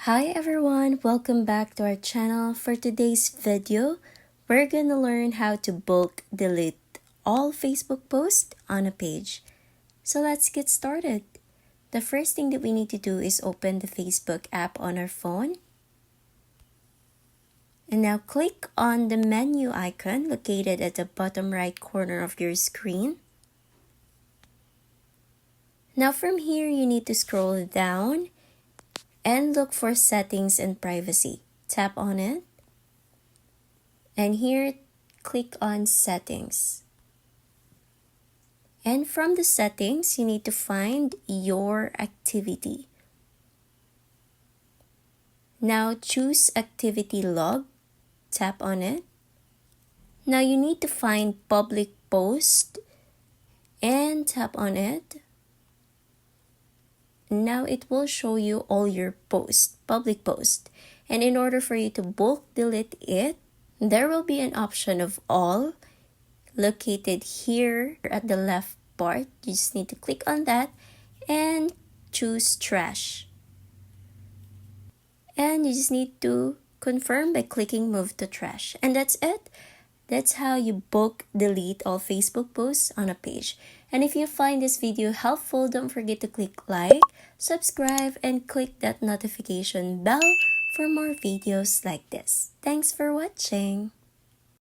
Hi everyone, welcome back to our channel. For today's video, we're gonna learn how to bulk delete all Facebook posts on a page. So let's get started. The first thing that we need to do is open the Facebook app on our phone. And now click on the menu icon located at the bottom right corner of your screen. Now from here, you need to scroll down and look for settings and privacy. Tap on it. And here, click on settings. And from the settings, you need to find your activity. Now choose activity log. Tap on it. Now you need to find public post and tap on it. Now it will show you all your posts, public posts. And in order for you to bulk delete it, there will be an option of all located here at the left part. You just need to click on that and choose trash. And you just need to confirm by clicking move to trash. And that's it. That's how you bulk delete all Facebook posts on a page. And if you find this video helpful, don't forget to click like, subscribe, and click that notification bell for more videos like this. Thanks for watching.